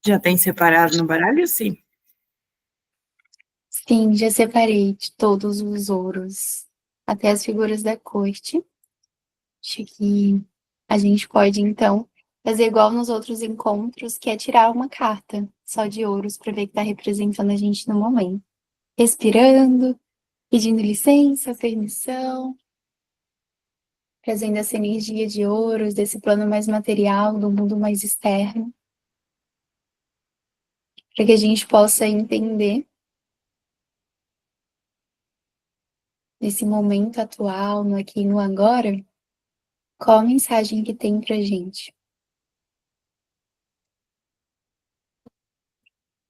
Já tem separado no baralho? Sim. Sim, já separei de todos os ouros, até as figuras da corte. Acho que a gente pode, então, fazer igual nos outros encontros, que é tirar uma carta só de ouros para ver que está representando a gente no momento. Respirando, pedindo licença, permissão, trazendo essa energia de ouros, desse plano mais material, do mundo mais externo, para que a gente possa entender nesse momento atual, no aqui e no agora, qual a mensagem que tem pra gente.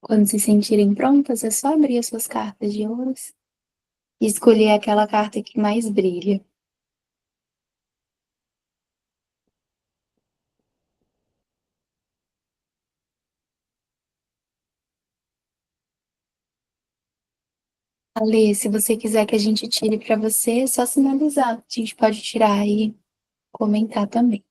Quando se sentirem prontas, é só abrir as suas cartas de ouros e escolher aquela carta que mais brilha. Ale, se você quiser que a gente tire para você, é só sinalizar. A gente pode tirar e comentar também.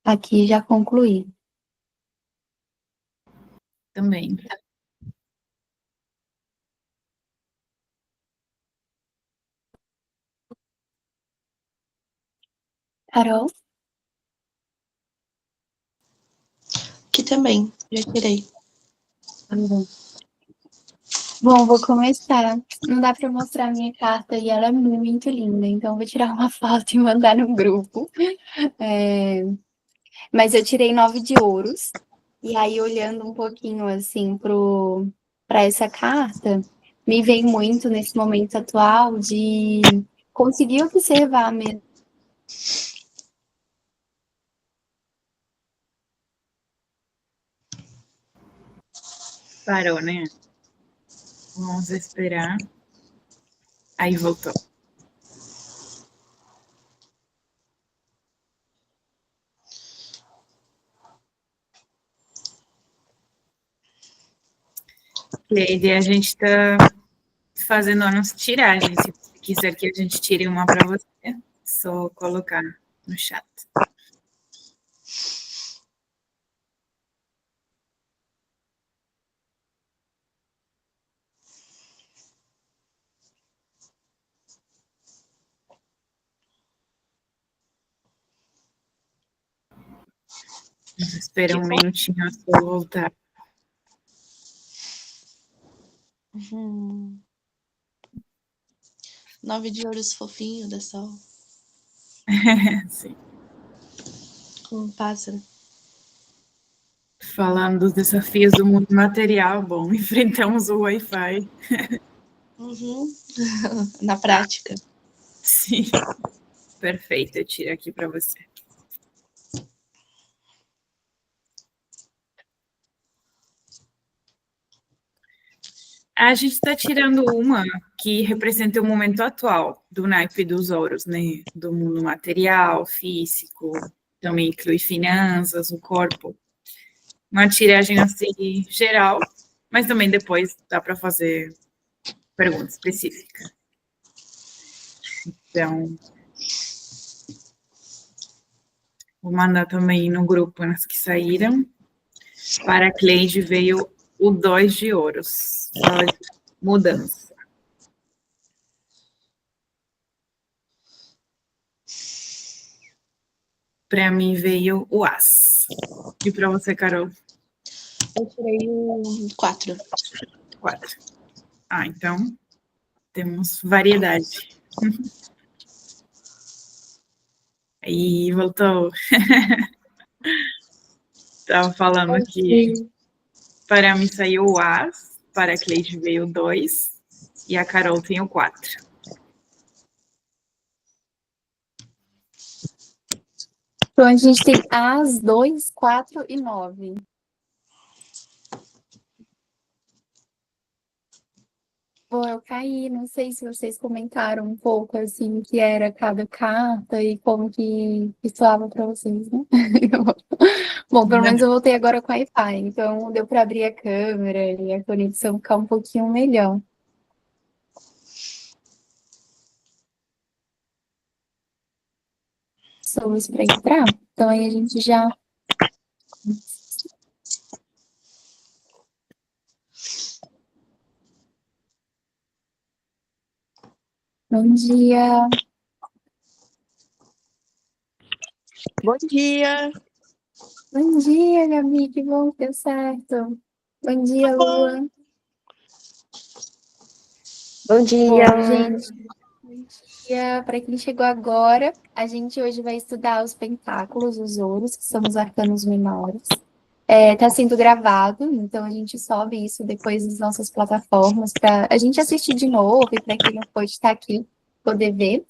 Aqui já concluí. Também. Carol? Aqui também, já tirei. Bom, vou começar. Não dá para mostrar a minha carta e ela é muito linda, então vou tirar uma foto e mandar no grupo. Mas eu tirei 9 de ouros. E aí, olhando um pouquinho assim para essa carta, me vem muito nesse momento atual de conseguir observar mesmo. Parou, né? Vamos esperar. Aí voltou. Cleide, a gente está fazendo a nossa tiragem. Se você quiser que a gente tire uma para você, é só colocar no chat. Espera um minutinho até eu voltar. Uhum. 9 de ouros fofinho da Sol. Sim. Com um pássaro. Falando dos desafios do mundo material, bom, enfrentamos o Wi-Fi. Uhum. Na prática. Sim. Perfeito, eu tiro aqui para você. A gente está tirando uma que representa o momento atual do naipe dos ouros, né? Do mundo material, físico, também inclui finanças, o corpo. Uma tiragem assim geral, mas também depois dá para fazer pergunta específica. Então, vou mandar também no grupo nas que saíram. Para a Cleide veio o 2 de ouros. Fala de mudança. Para mim veio o As. E para você, Carol? Eu tirei o 4. 4. Ah, então temos variedade. E voltou. Estava falando que para mim saiu o As, para a Cleide veio o 2 e a Carol tem o 4. Então, a gente tem As, 2, 4 e 9. Bom, eu caí, não sei se vocês comentaram um pouco, assim, o que era cada carta e como que soava para vocês, né? Bom, pelo menos eu voltei agora com Wi-Fi, então deu para abrir a câmera e a conexão ficar um pouquinho melhor. Somos para entrar, então aí a gente já... Bom dia! Bom dia! Bom dia, Gabi, que bom que deu certo. Bom dia, Lua. Bom dia. Bom, gente, bom dia. Para quem chegou agora, a gente hoje vai estudar os pentáculos, os ouros, que são os arcanos menores. Tá sendo gravado, então a gente sobe isso depois nas nossas plataformas para a gente assistir de novo e para quem não pode estar aqui poder ver.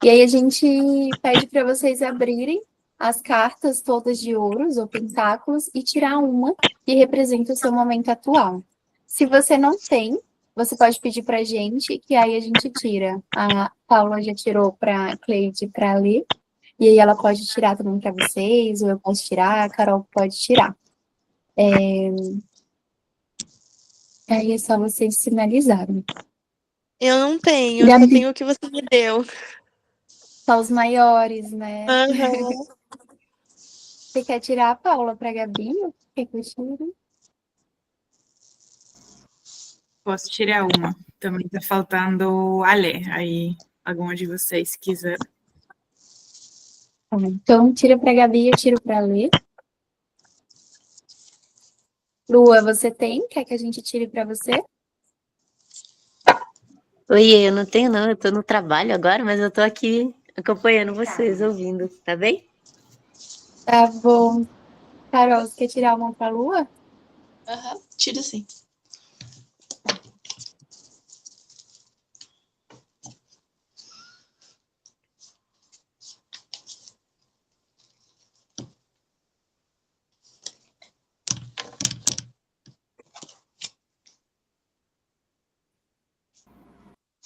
E aí a gente pede para vocês abrirem as cartas todas de ouros ou pentáculos e tirar uma que representa o seu momento atual. Se você não tem, você pode pedir para a gente, que aí a gente tira. A Paula já tirou para a Cleide para ler, e aí ela pode tirar também para vocês, ou eu posso tirar, a Carol pode tirar. Aí é só vocês sinalizarem. Eu não tenho, Gabi, só tenho o que você me deu. só os maiores, né? Uhum. Você quer tirar a Paula para a Gabi? Quer que eu tire? Posso tirar uma. Também está faltando a ler. Aí, alguma de vocês quiser. Então, tira para a Gabi, eu tiro para ler. Lua, você tem? Quer que a gente tire para você? Oi, eu não tenho não, eu tô no trabalho agora, mas eu tô aqui acompanhando vocês, ouvindo, tá bem? Tá bom. Carol, você quer tirar uma para a Lua? Uhum. Tiro sim.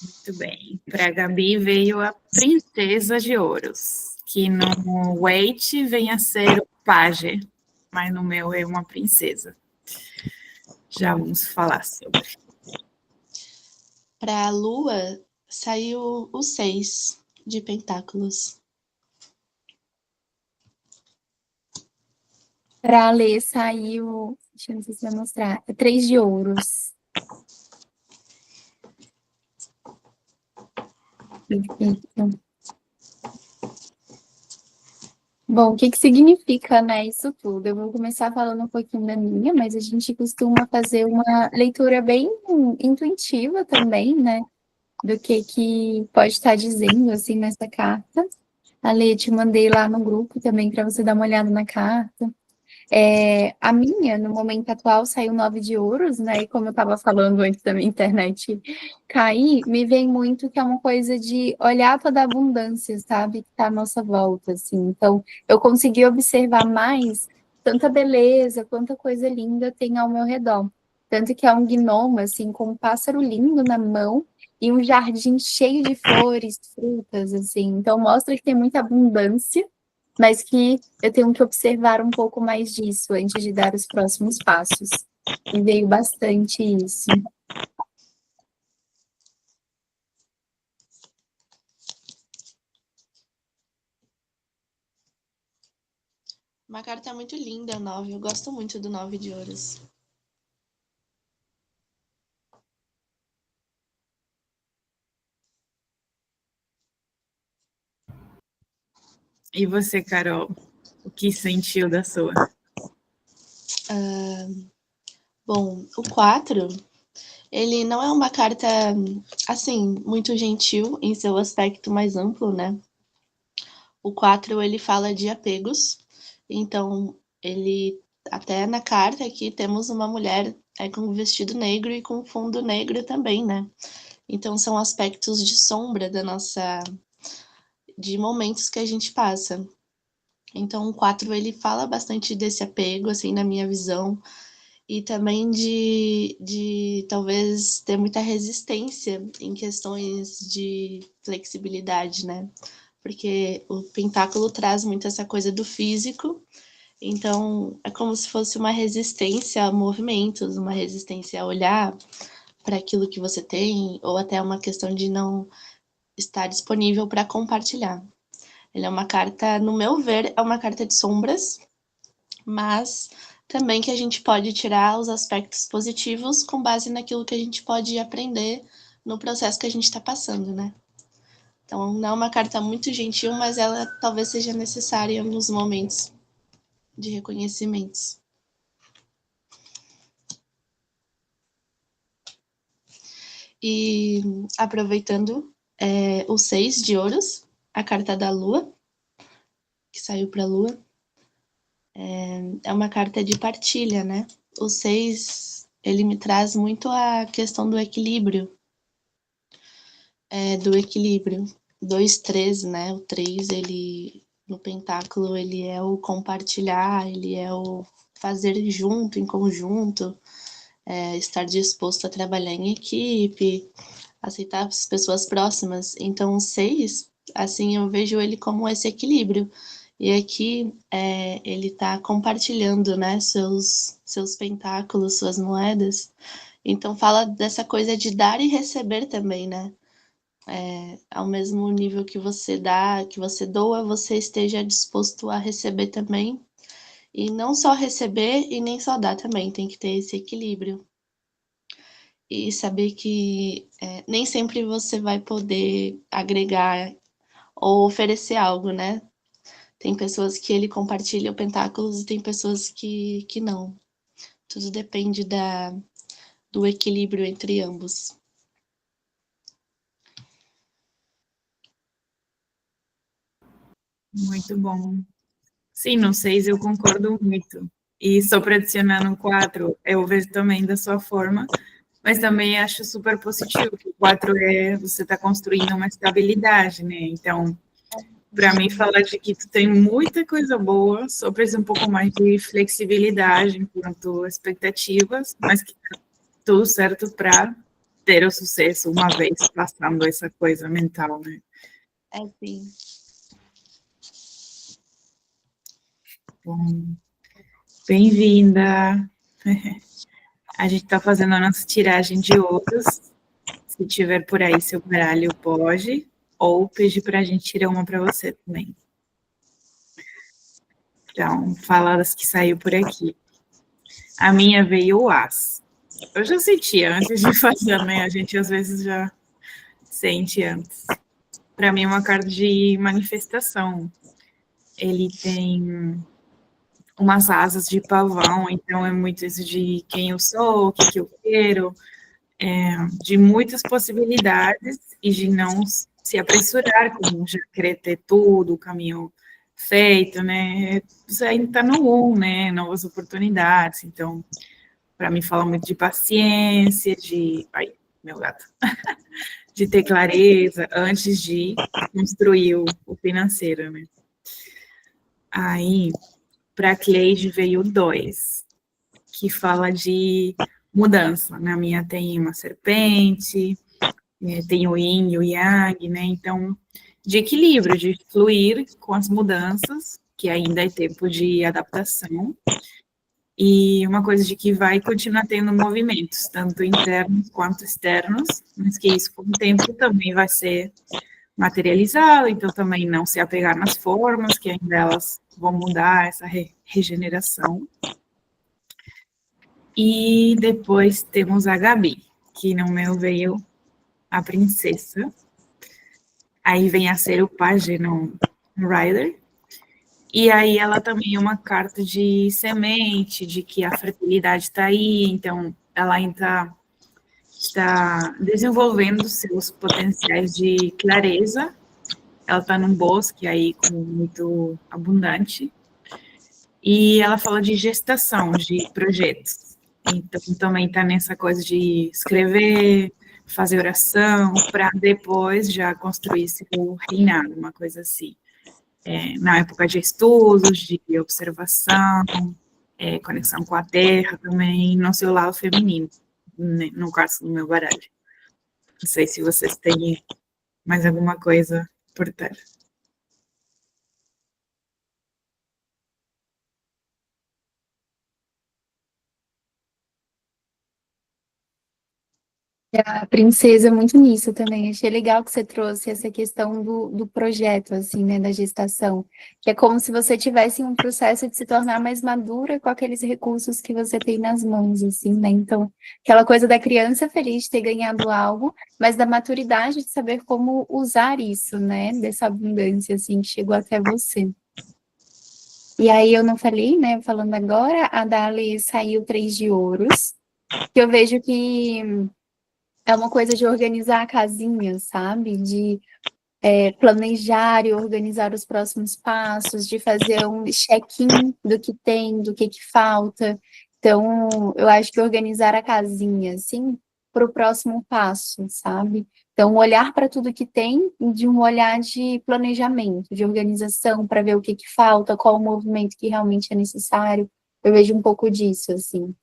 Muito bem. Para a Gabi veio a Princesa de Ouros, que no Weight vem a ser o Page, mas no meu é uma princesa. Já vamos falar sobre. Para a Lua, saiu o 6 de pentáculos. Para ler saiu, deixa eu não sei se vai mostrar, 3 de ouros. Perfeito. Bom, o que significa, né, isso tudo? Eu vou começar falando um pouquinho da minha, mas a gente costuma fazer uma leitura bem intuitiva também, né, do que pode estar dizendo, assim, nessa carta. A Lê, te mandei lá no grupo também para você dar uma olhada na carta. A minha, no momento atual, saiu 9 de ouros, né? E como eu estava falando antes da minha internet cair, me vem muito que é uma coisa de olhar toda a abundância, sabe? Que está à nossa volta, assim. Então, eu consegui observar mais tanta beleza, quanta coisa linda tem ao meu redor. Tanto que é um gnomo, assim, com um pássaro lindo na mão e um jardim cheio de flores, frutas, assim. Então, mostra que tem muita abundância, mas que eu tenho que observar um pouco mais disso antes de dar os próximos passos. E veio bastante isso. Uma carta muito linda, 9. Eu gosto muito do 9 de ouros. E você, Carol? O que sentiu da sua? Bom, o 4, ele não é uma carta, assim, muito gentil em seu aspecto mais amplo, né? O 4, ele fala de apegos. Então, ele, até na carta aqui, temos uma mulher com um vestido negro e com fundo negro também, né? Então, são aspectos de sombra de momentos que a gente passa. Então, o 4, ele fala bastante desse apego, assim, na minha visão, e também de talvez ter muita resistência em questões de flexibilidade, né? Porque o pentáculo traz muito essa coisa do físico, então é como se fosse uma resistência a movimentos, uma resistência a olhar para aquilo que você tem, ou até uma questão de não estar disponível para compartilhar. Ele é uma carta, no meu ver, é uma carta de sombras, mas também que a gente pode tirar os aspectos positivos com base naquilo que a gente pode aprender no processo que a gente está passando, né? Então, não é uma carta muito gentil, mas ela talvez seja necessária em alguns momentos de reconhecimentos. E aproveitando o 6 de ouros, a carta da Lua, que saiu para a Lua, é uma carta de partilha, né? O 6, ele me traz muito a questão do equilíbrio. Do equilíbrio. 2, 3, né? O 3, ele, no pentáculo, ele é o compartilhar, ele é o fazer junto, em conjunto, estar disposto a trabalhar em equipe, aceitar as pessoas próximas. Então, o 6, assim, eu vejo ele como esse equilíbrio. E aqui ele está compartilhando, né, seus pentáculos, suas moedas. Então fala dessa coisa de dar e receber também, né? Ao mesmo nível que você dá, que você doa, você esteja disposto a receber também. E não só receber e nem só dar também, tem que ter esse equilíbrio. E saber que nem sempre você vai poder agregar ou oferecer algo, né? Tem pessoas que ele compartilha o pentáculos e tem pessoas que não. Tudo depende do equilíbrio entre ambos. Muito bom. Sim, no 6 eu concordo muito. E só para adicionar no 4, eu vejo também da sua forma, mas também acho super positivo que o 4 você está construindo uma estabilidade, né? Então, para mim, falar de que tu tem muita coisa boa, só precisa um pouco mais de flexibilidade enquanto expectativas, mas que tá tudo certo para ter o sucesso uma vez passando essa coisa mental, né? Sim. Bom, bem-vinda! A gente está fazendo a nossa tiragem de ouros. Se tiver por aí seu baralho, pode. Ou pedir para a gente tirar uma para você também. Então, fala das que saiu por aqui. A minha veio o As. Eu já sentia antes de fazer, né? A gente às vezes já sente antes. Para mim é uma carta de manifestação. Ele tem umas asas de pavão, então é muito isso de quem eu sou, o que, que eu quero, de muitas possibilidades e de não se apressurar, como já querer ter tudo, o caminho feito, né? Você ainda está no 1, né? Novas oportunidades, então, para mim, fala muito de paciência, Ai, meu gato. De ter clareza antes de construir o financeiro, né? Aí, para a Cleide veio o 2, que fala de mudança. Na minha tem uma serpente, tem o yin e o yang, né? Então, de equilíbrio, de fluir com as mudanças, que ainda é tempo de adaptação, e uma coisa de que vai continuar tendo movimentos, tanto internos quanto externos, mas que isso com o tempo também vai ser materializado, então também não se apegar nas formas, que ainda elas vão mudar, essa regeneração. E depois temos a Gabi, que no meu veio a princesa. Aí vem a ser o pajem no Rider. E aí ela também é uma carta de semente, de que a fertilidade está aí, então ela ainda está desenvolvendo seus potenciais de clareza ela está num bosque aí muito abundante, e ela fala de gestação de projetos. Então, também está nessa coisa de escrever, fazer oração, para depois já construir seu reinado, uma coisa assim. Na época de estudos, de observação, conexão com a terra também, no seu lado feminino, no caso do meu baralho. Não sei se vocês têm mais alguma coisa por trás. A princesa muito nisso também. Achei legal que você trouxe essa questão do projeto, assim, né, da gestação. Que é como se você tivesse um processo de se tornar mais madura com aqueles recursos que você tem nas mãos, assim, né? Então, aquela coisa da criança feliz de ter ganhado algo, mas da maturidade de saber como usar isso, né? Dessa abundância, assim, que chegou até você. E aí eu não falei, né? Falando agora, a Dali saiu 3 de ouros, que eu vejo que é uma coisa de organizar a casinha, sabe? De planejar e organizar os próximos passos, de fazer um check-in do que tem, do que falta. Então, eu acho que organizar a casinha, assim, para o próximo passo, sabe? Então, olhar para tudo que tem de um olhar de planejamento, de organização, para ver o que falta, qual o movimento que realmente é necessário. Eu vejo um pouco disso, assim.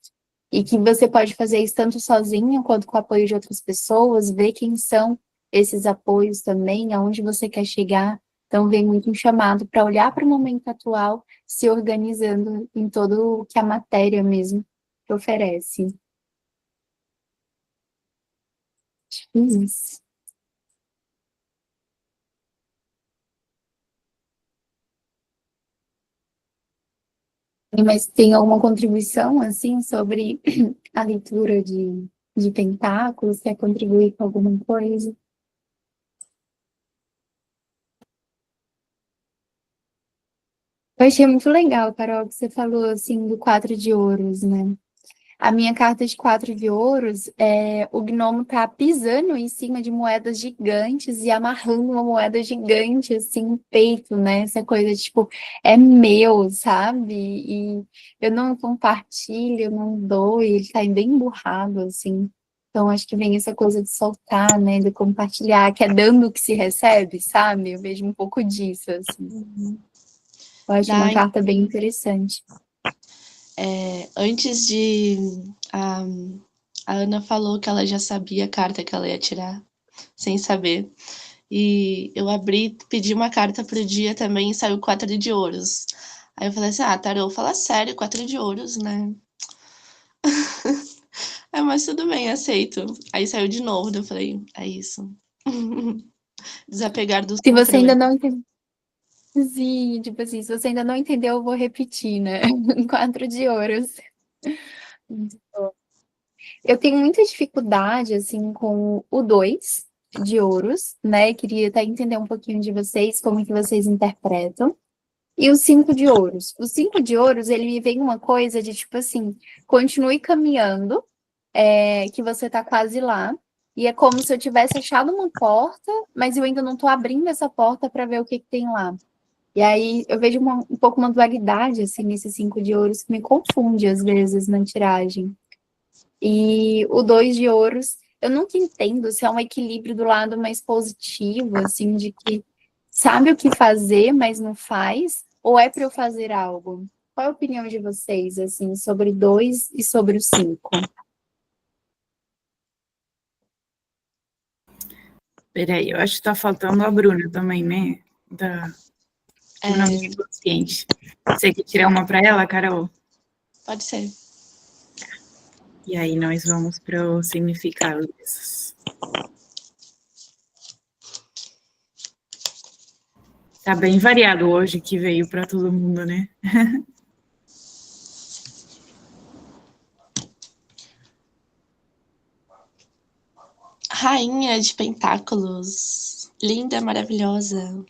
E que você pode fazer isso tanto sozinho quanto com o apoio de outras pessoas, ver quem são esses apoios também, aonde você quer chegar. Então, vem muito um chamado para olhar para o momento atual, se organizando em todo o que a matéria mesmo te oferece. Isso. Mas tem alguma contribuição, assim, sobre a leitura de Pentáculos? Quer contribuir com alguma coisa? Eu achei muito legal, Carol, que você falou, assim, do 4 de ouros, né? A minha carta de 4 de ouros, o gnomo tá pisando em cima de moedas gigantes e amarrando uma moeda gigante, assim, no peito, né? Essa coisa, tipo, é meu, sabe? E eu não compartilho, eu não dou, e ele tá bem emburrado, assim. Então, acho que vem essa coisa de soltar, né? De compartilhar, que é dando o que se recebe, sabe? Eu vejo um pouco disso, assim. Eu acho uma carta bem interessante. Antes de... A Ana falou que ela já sabia a carta que ela ia tirar, sem saber. E eu abri, pedi uma carta pro dia também e saiu 4 de ouros. Aí eu falei assim, tarô, fala sério, 4 de ouros, né? Mas tudo bem, aceito. Aí saiu de novo, daí eu falei, é isso. Desapegar dos Se você ainda controles. não entendeu, sim, tipo assim, se você ainda não entendeu, eu vou repetir, né? 4 de ouros. Eu tenho muita dificuldade, assim, com o 2 de ouros, né? Queria até entender um pouquinho de vocês, como que vocês interpretam. E o 5 de ouros. O 5 de ouros, ele me vem uma coisa de, tipo assim, continue caminhando, que você tá quase lá. E é como se eu tivesse achado uma porta, mas eu ainda não tô abrindo essa porta para ver o que tem lá. E aí eu vejo um pouco uma dualidade, assim, nesse 5 de ouros, que me confunde às vezes na tiragem. E o 2 de ouros, eu nunca entendo se é um equilíbrio do lado mais positivo, assim, de que sabe o que fazer, mas não faz, ou é para eu fazer algo? Qual é a opinião de vocês, assim, sobre 2 e sobre o 5? Peraí, eu acho que tá faltando a Bruna também, né? Do nome do inconsciente. Você quer tirar uma para ela, Carol? Pode ser. E aí nós vamos para o significado dessas. Tá bem variado hoje, que veio para todo mundo, né? Rainha de Pentáculos. Linda, maravilhosa.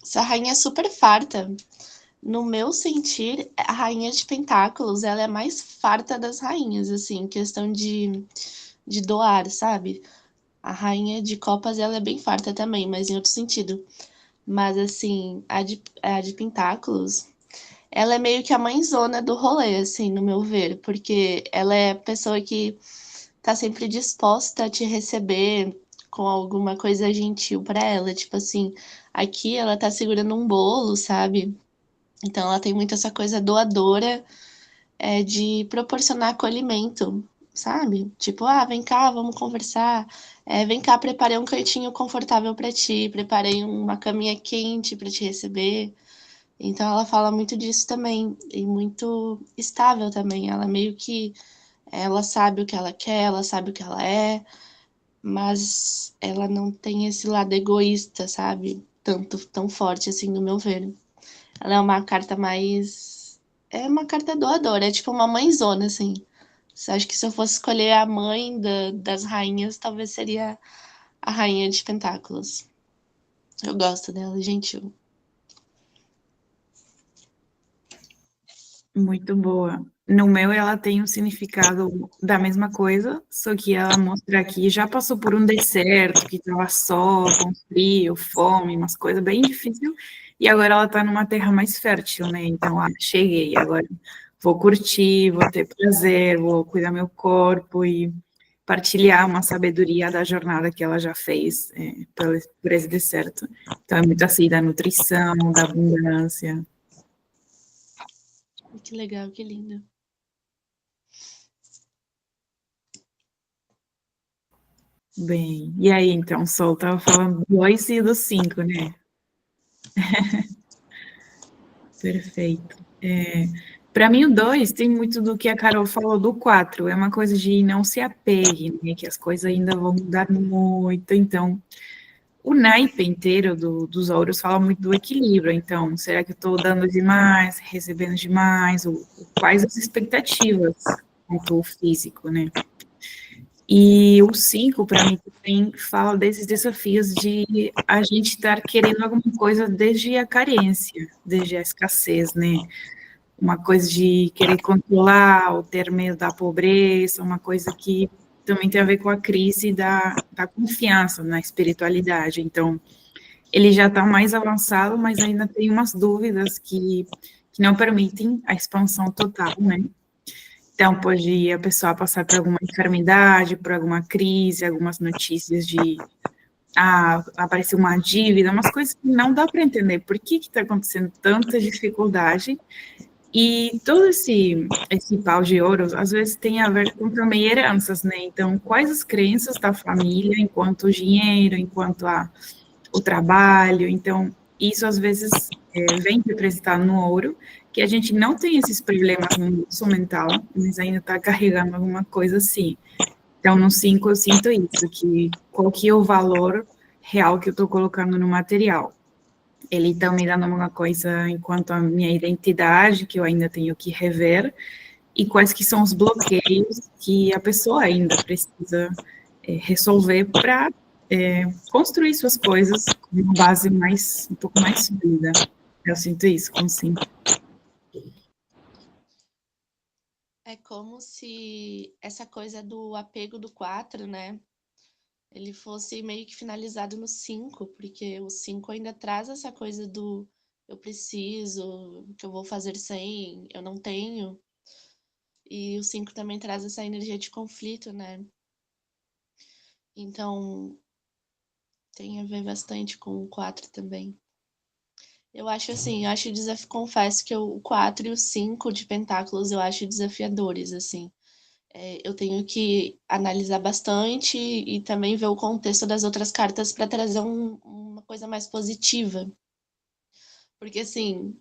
Essa rainha é super farta. No meu sentir, a rainha de Pentáculos, ela é a mais farta das rainhas, assim, questão de doar, sabe? A rainha de copas, ela é bem farta também, mas em outro sentido. Mas, assim, a de pentáculos, ela é meio que a mãezona do rolê, assim, no meu ver. Porque ela é a pessoa que tá sempre disposta a te receber com alguma coisa gentil pra ela. Tipo assim, aqui ela tá segurando um bolo, sabe? Então ela tem muito essa coisa doadora, de proporcionar acolhimento, sabe? Tipo, vem cá, vamos conversar. Vem cá, preparei um cantinho confortável pra ti, preparei uma caminha quente pra te receber. Então ela fala muito disso também, e muito estável também. Ela meio que ela sabe o que ela quer, ela sabe o que ela é, mas ela não tem esse lado egoísta, sabe? Tanto, tão forte assim, no meu ver. Ela é uma carta mais. É uma carta doadora, é tipo uma mãezona, assim. Acho que se eu fosse escolher a mãe das rainhas, talvez seria a rainha de pentáculos. Eu gosto dela, gentil. Muito boa. No meu, ela tem um significado da mesma coisa, só que ela mostra que já passou por um deserto, que estava só, com frio, fome, umas coisas bem difíceis, e agora ela está numa terra mais fértil, né? Então, cheguei, agora vou curtir, vou ter prazer, vou cuidar meu corpo e partilhar uma sabedoria da jornada que ela já fez por esse deserto. Então, é muito assim, da nutrição, da abundância. Que legal, que lindo. Bem, e aí, então, Sol, tava falando do 2 e do 5, né? Perfeito. Para mim, o 2 tem muito do que a Carol falou do 4, é uma coisa de não se apegue, né? Que as coisas ainda vão mudar muito. Então, o naipe inteiro dos ouros fala muito do equilíbrio. Então, será que eu estou dando demais, recebendo demais? Quais as expectativas quanto ao físico, né? E o 5, para mim, também fala desses desafios de a gente estar querendo alguma coisa desde a carência, desde a escassez, né? Uma coisa de querer controlar, ou ter medo da pobreza, uma coisa que também tem a ver com a crise da confiança na espiritualidade. Então, ele já está mais avançado, mas ainda tem umas dúvidas que não permitem a expansão total, né? Então, pode a pessoa passar por alguma enfermidade, por alguma crise, algumas notícias de apareceu uma dívida, umas coisas que não dá para entender por que está acontecendo tanta dificuldade. E todo esse pau de ouro, às vezes, tem a ver com também heranças, né? Então, quais as crenças da família enquanto o dinheiro, enquanto o trabalho. Então, isso às vezes vem representado no ouro, que a gente não tem esses problemas no nosso mental, mas ainda está carregando alguma coisa assim. Então, no 5 eu sinto isso, que qual que é o valor real que eu estou colocando no material. Ele está me dando alguma coisa enquanto a minha identidade, que eu ainda tenho que rever, e quais que são os bloqueios que a pessoa ainda precisa resolver para construir suas coisas com uma base um pouco mais sólida. Eu sinto isso com 5. É como se essa coisa do apego do 4, né? Ele fosse meio que finalizado no 5, porque o 5 ainda traz essa coisa do eu preciso, que eu vou fazer sem, eu não tenho. E o 5 também traz essa energia de conflito, né? Então, tem a ver bastante com o 4 também. Eu acho assim, eu acho confesso que o 4 e o 5 de pentáculos eu acho desafiadores, assim. Eu tenho que analisar bastante e também ver o contexto das outras cartas para trazer uma coisa mais positiva. Porque, assim,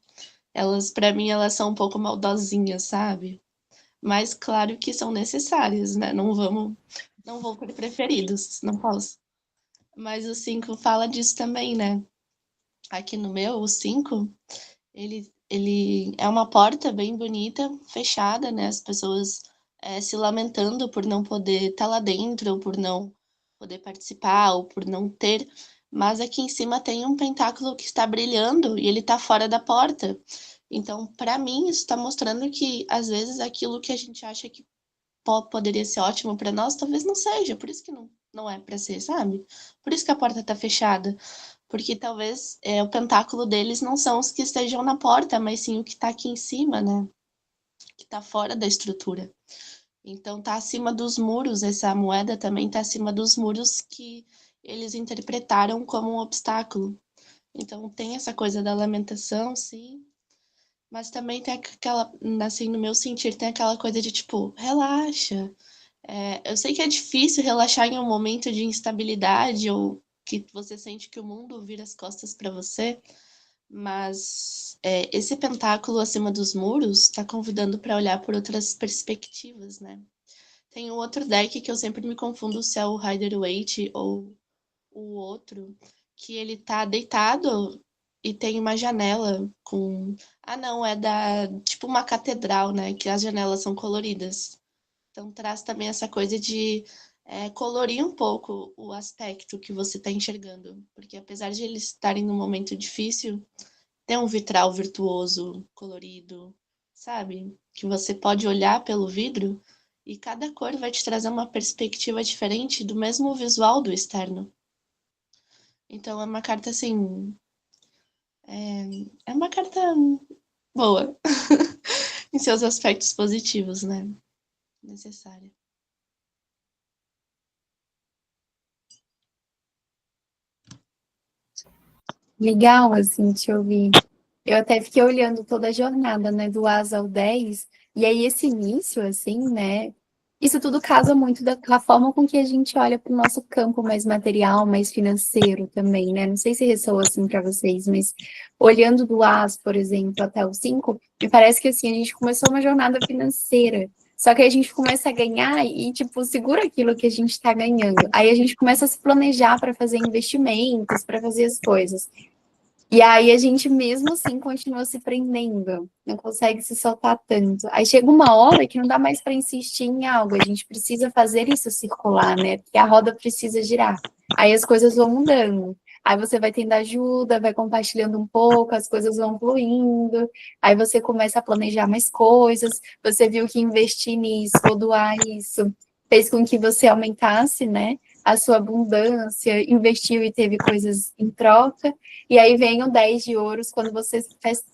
elas, para mim, elas são um pouco maldosinhas, sabe? Mas claro que são necessárias, né? Não vou por preferidos, não posso. Mas o 5 fala disso também, né? Aqui no meu, o 5, ele é uma porta bem bonita, fechada, né? As pessoas se lamentando por não poder estar lá dentro, ou por não poder participar, ou por não ter. Mas aqui em cima tem um pentáculo que está brilhando e ele está fora da porta. Então, para mim, isso está mostrando que, às vezes, aquilo que a gente acha que poderia ser ótimo para nós, talvez não seja. Por isso que não é para ser, sabe? Por isso que a porta tá fechada. Porque talvez o pentáculo deles não são os que estejam na porta, mas sim o que tá aqui em cima, né? Que tá fora da estrutura. Então tá acima dos muros, essa moeda também tá acima dos muros que eles interpretaram como um obstáculo. Então tem essa coisa da lamentação, sim, mas também tem aquela, assim, no meu sentir, tem aquela coisa de tipo, relaxa. Eu sei que é difícil relaxar em um momento de instabilidade ou que você sente que o mundo vira as costas para você, mas esse pentáculo acima dos muros está convidando para olhar por outras perspectivas, né? Tem um outro deck que eu sempre me confundo se é o Rider-Waite ou o outro, que ele tá deitado e tem uma janela com. Ah, não, é tipo uma catedral, né? Que as janelas são coloridas. Então traz também essa coisa de colorir um pouco o aspecto que você está enxergando. Porque apesar de eles estarem num momento difícil, tem um vitral virtuoso, colorido, sabe? Que você pode olhar pelo vidro e cada cor vai te trazer uma perspectiva diferente do mesmo visual do externo. Então é uma carta assim. É uma carta boa. Em seus aspectos positivos, né? Necessária. Legal, assim, te ouvir. Eu até fiquei olhando toda a jornada, né, do Asa ao 10, e aí esse início, assim, né, isso tudo casa muito com a forma com que a gente olha para o nosso campo mais material, mais financeiro também, né? Não sei se ressoa assim para vocês, mas olhando do As, por exemplo, até o 5, me parece que assim, a gente começou uma jornada financeira. Só que aí a gente começa a ganhar e, tipo, segura aquilo que a gente está ganhando. Aí a gente começa a se planejar para fazer investimentos, para fazer as coisas. E aí a gente mesmo assim continua se prendendo, não consegue se soltar tanto. Aí chega uma hora que não dá mais para insistir em algo, a gente precisa fazer isso circular, né? Porque a roda precisa girar. Aí as coisas vão mudando. Aí você vai tendo ajuda, vai compartilhando um pouco, as coisas vão fluindo. Aí você começa a planejar mais coisas. Você viu que investir nisso ou doar isso fez com que você aumentasse, né? A sua abundância, investiu e teve coisas em troca. E aí vem o 10 de ouros quando você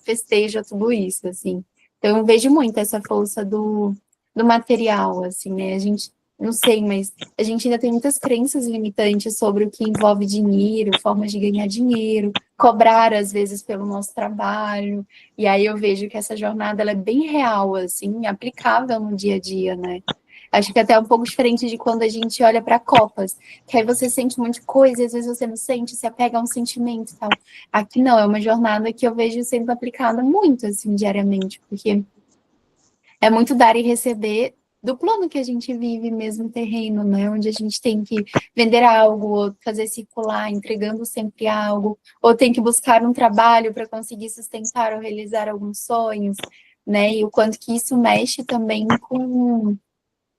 festeja tudo isso, assim. Então, eu vejo muito essa força do material, assim, né? A gente, não sei, mas a gente ainda tem muitas crenças limitantes sobre o que envolve dinheiro, formas de ganhar dinheiro, cobrar, às vezes, pelo nosso trabalho. E aí eu vejo que essa jornada, ela é bem real, assim, aplicável no dia a dia, né? Acho que até é um pouco diferente de quando a gente olha para copas, que aí você sente um monte de coisa, e às vezes você não sente, se apega a um sentimento e tal. Aqui não, é uma jornada que eu vejo sendo aplicada muito, assim, diariamente, porque é muito dar e receber do plano que a gente vive mesmo terreno, né? Onde a gente tem que vender algo, ou fazer circular, entregando sempre algo, ou tem que buscar um trabalho para conseguir sustentar ou realizar alguns sonhos, né? E o quanto que isso mexe também com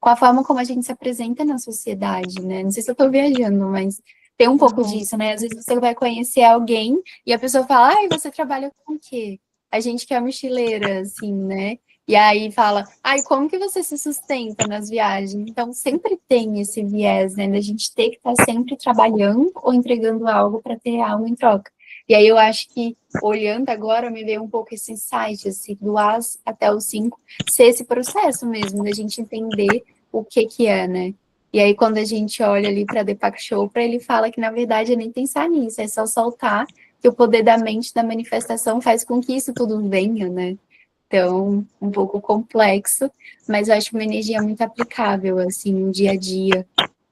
a forma como a gente se apresenta na sociedade, né? Não sei se eu tô viajando, mas tem um pouco disso, né? Às vezes você vai conhecer alguém e a pessoa fala, ai, você trabalha com o quê? A gente que é mochileira, assim, né? E aí fala, ai, como que você se sustenta nas viagens? Então, sempre tem esse viés, né? Da gente ter que estar sempre trabalhando ou entregando algo para ter algo em troca. E aí eu acho que, olhando agora, me veio um pouco esse insight, assim, do As até o 5, ser esse processo mesmo, da gente entender o que que é, né? E aí, quando a gente olha ali para Deepak Chopra, ele fala que, na verdade, é nem pensar nisso, é só soltar, que o poder da mente, da manifestação, faz com que isso tudo venha, né? Então, um pouco complexo, mas eu acho uma energia muito aplicável, assim, no dia a dia,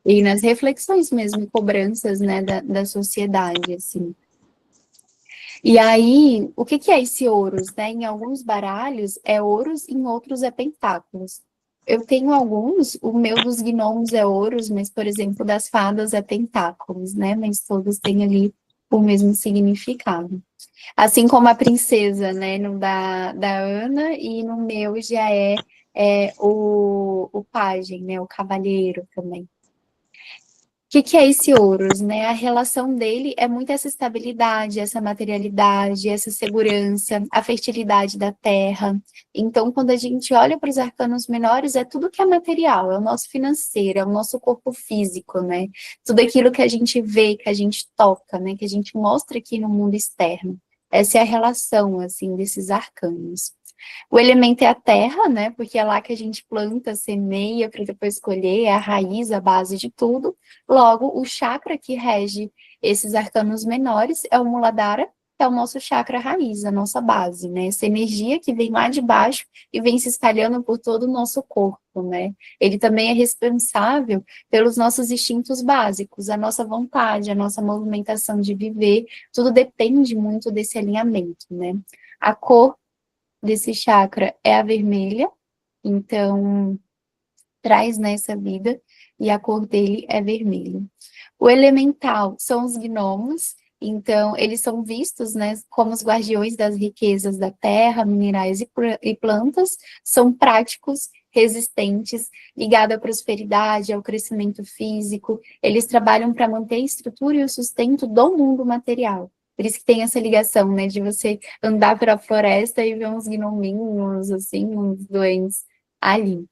e nas reflexões mesmo, cobranças, né, da sociedade, assim. E aí, o que que é esse ouros, né? Em alguns baralhos é ouros, em outros é pentáculos. Eu tenho alguns, o meu dos gnomos é ouros, mas, por exemplo, das fadas é pentáculos, né? Mas todos têm ali o mesmo significado. Assim como a princesa, né? No da Ana, e no meu já é o pajem, né? O cavalheiro também. que é esse Ouros, né? A relação dele é muito essa estabilidade, essa materialidade, essa segurança, a fertilidade da terra. Então, quando a gente olha para os arcanos menores, é tudo que é material, é o nosso financeiro, é o nosso corpo físico, né? Tudo aquilo que a gente vê, que a gente toca, né? Que a gente mostra aqui no mundo externo. Essa é a relação, assim, desses arcanos. O elemento é a terra, né? Porque é lá que a gente planta, semeia para depois colher, é a raiz, a base de tudo. Logo, o chakra que rege esses arcanos menores é o Muladhara, que é o nosso chakra raiz, a nossa base, né? Essa energia que vem lá de baixo e vem se espalhando por todo o nosso corpo, né? Ele também é responsável pelos nossos instintos básicos, a nossa vontade, a nossa movimentação de viver, tudo depende muito desse alinhamento, né? A cor desse chakra é a vermelha, então traz nessa vida, e a cor dele é vermelho. O elemental são os gnomos, então eles são vistos, né, como os guardiões das riquezas da terra, minerais e plantas, são práticos, resistentes, ligados à prosperidade, ao crescimento físico, eles trabalham para manter a estrutura e o sustento do mundo material. Por isso que tem essa ligação, né, de você andar pela floresta e ver uns gnominhos, assim, uns doentes ali.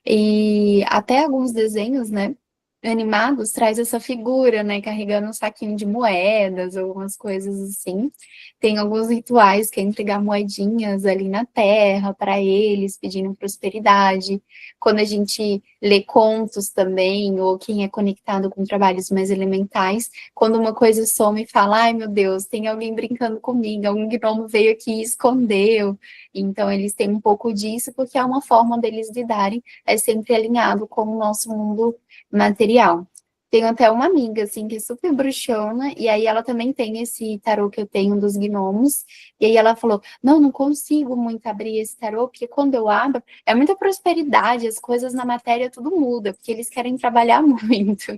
E até alguns desenhos, né, animados, traz essa figura, né, carregando um saquinho de moedas, algumas coisas assim. Tem alguns rituais que é entregar moedinhas ali na terra para eles, pedindo prosperidade. Quando a gente lê contos também, ou quem é conectado com trabalhos mais elementais, quando uma coisa some e fala, ai meu Deus, tem alguém brincando comigo, algum gnomo veio aqui e escondeu. Então eles têm um pouco disso, porque é uma forma deles lidarem, é sempre alinhado com o nosso mundo material. Tenho até uma amiga, assim, que é super bruxona, e aí ela também tem esse tarô que eu tenho dos gnomos, e aí ela falou, não consigo muito abrir esse tarô, porque quando eu abro, é muita prosperidade, as coisas na matéria tudo muda, porque eles querem trabalhar muito.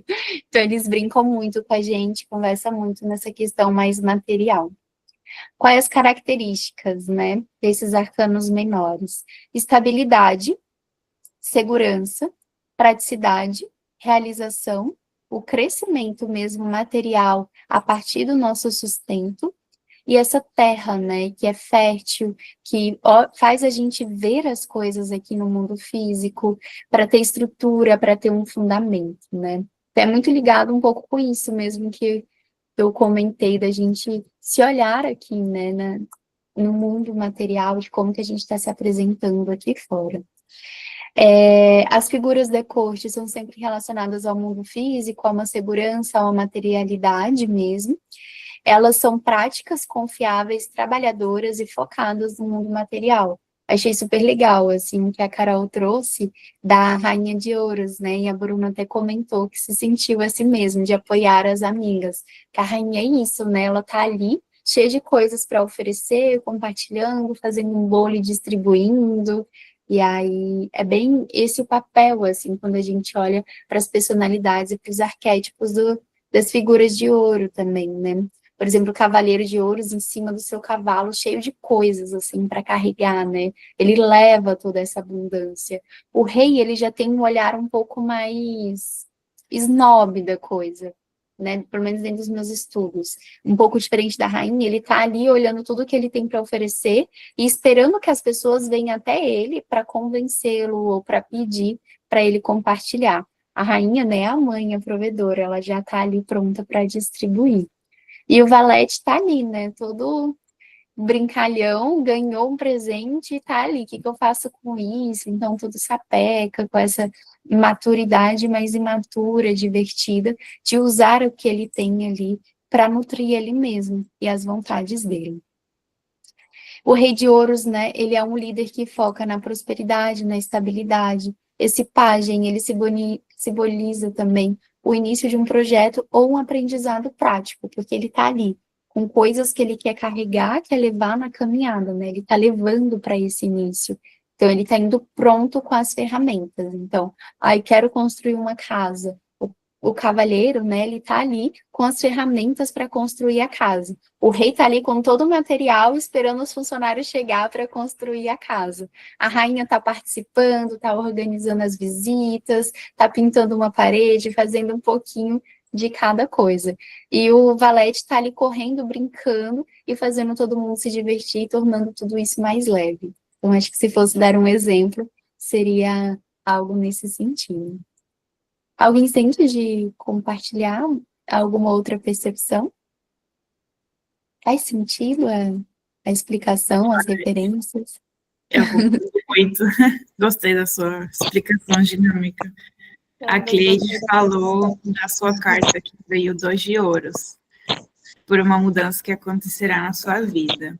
Então eles brincam muito com a gente, conversam muito nessa questão mais material. Quais as características, né, desses arcanos menores? Estabilidade, segurança, praticidade, realização, o crescimento mesmo material a partir do nosso sustento, e essa terra, né, que é fértil, que faz a gente ver as coisas aqui no mundo físico, para ter estrutura, para ter um fundamento, né. É muito ligado um pouco com isso mesmo que eu comentei, da gente se olhar aqui, né, no mundo material, de como que a gente está se apresentando aqui fora. As figuras da corte são sempre relacionadas ao mundo físico, a uma segurança, a uma materialidade mesmo. Elas são práticas, confiáveis, trabalhadoras e focadas no mundo material. Achei super legal, assim, que a Carol trouxe da Rainha de Ouros, né? E a Bruna até comentou que se sentiu assim mesmo, de apoiar as amigas. Que a rainha é isso, né? Ela tá ali, cheia de coisas para oferecer, compartilhando, fazendo um bolo e distribuindo. E aí é bem esse o papel, assim, quando a gente olha para as personalidades e para os arquétipos das figuras de ouro também, né? Por exemplo, o cavaleiro de ouros em cima do seu cavalo, cheio de coisas, assim, para carregar, né? Ele leva toda essa abundância. O rei, ele já tem um olhar um pouco mais snob da coisa, né? Pelo menos dentro dos meus estudos. Um pouco diferente da rainha, ele tá ali olhando tudo que ele tem para oferecer e esperando que as pessoas venham até ele para convencê-lo ou para pedir para ele compartilhar. A rainha, né, é a mãe, a provedora, ela já tá ali pronta para distribuir. E o Valete tá ali, né? Todo brincalhão, ganhou um presente e tá ali. O que eu faço com isso? Então, tudo sapeca, com essa maturidade mais imatura, divertida, de usar o que ele tem ali para nutrir ele mesmo e as vontades dele. O Rei de Ouros, né? Ele é um líder que foca na prosperidade, na estabilidade. Esse pajem, ele simboliza também o início de um projeto ou um aprendizado prático, porque ele está ali com coisas que ele quer carregar, quer levar na caminhada, né? Ele está levando para esse início. Então, ele está indo pronto com as ferramentas. Então, quero construir uma casa. O cavalheiro, né, ele está ali com as ferramentas para construir a casa. O rei está ali com todo o material, esperando os funcionários chegar para construir a casa. A rainha está participando, está organizando as visitas, está pintando uma parede, fazendo um pouquinho de cada coisa. E o Valete está ali correndo, brincando e fazendo todo mundo se divertir, tornando tudo isso mais leve. Então, acho que se fosse dar um exemplo, seria algo nesse sentido. Alguém sente de compartilhar alguma outra percepção? Faz sentido a explicação, as referências? Eu concordo muito. Gostei da sua explicação dinâmica. A Cleide falou da sua carta que veio 2 de ouros, por uma mudança que acontecerá na sua vida.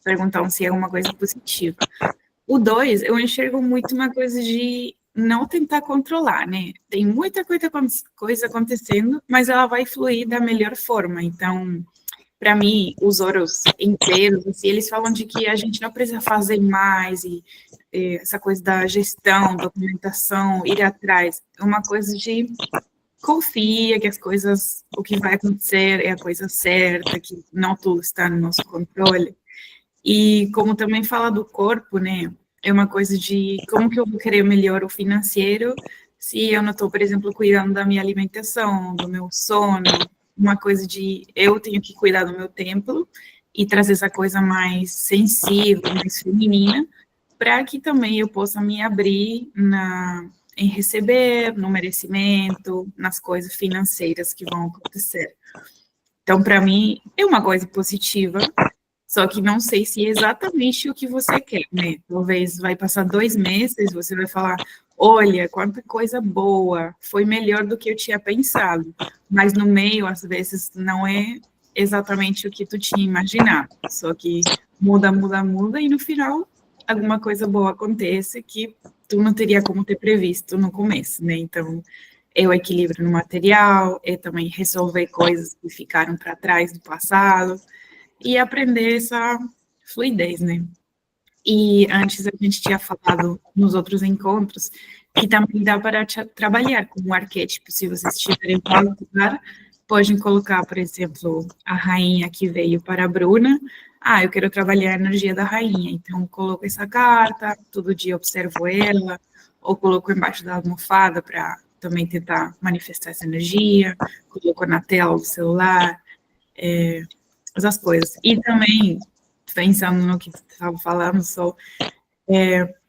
Perguntaram se é alguma coisa positiva. O 2, eu enxergo muito uma coisa de não tentar controlar, né? Tem muita coisa acontecendo, mas ela vai fluir da melhor forma. Então, para mim, os ouros inteiros, assim, eles falam de que a gente não precisa fazer mais, e essa coisa da gestão, documentação, ir atrás, é uma coisa de confia que as coisas, o que vai acontecer é a coisa certa, que não tudo está no nosso controle. E como também fala do corpo, né, é uma coisa de como que eu vou querer melhor o financeiro se eu não estou, por exemplo, cuidando da minha alimentação, do meu sono, uma coisa de eu tenho que cuidar do meu templo e trazer essa coisa mais sensível, mais feminina, para que também eu possa me abrir em receber, no merecimento, nas coisas financeiras que vão acontecer. Então, para mim, é uma coisa positiva, só que não sei se é exatamente o que você quer, né? Talvez vai passar 2 meses, você vai falar, olha, quanta coisa boa, foi melhor do que eu tinha pensado. Mas no meio, às vezes, não é exatamente o que tu tinha imaginado. Só que muda, e no final, alguma coisa boa acontece que tu não teria como ter previsto no começo, né? Então, é o equilíbrio no material, é também resolver coisas que ficaram para trás do passado, e aprender essa fluidez, né? E antes a gente tinha falado nos outros encontros que também dá para trabalhar com um arquétipo. Se vocês estiverem para lugar, podem colocar, por exemplo, a rainha que veio para a Bruna. Eu quero trabalhar a energia da rainha, então coloco essa carta, todo dia observo ela, ou coloco embaixo da almofada para também tentar manifestar essa energia, coloco na tela do celular, essas coisas. E também, pensando no que você estava falando,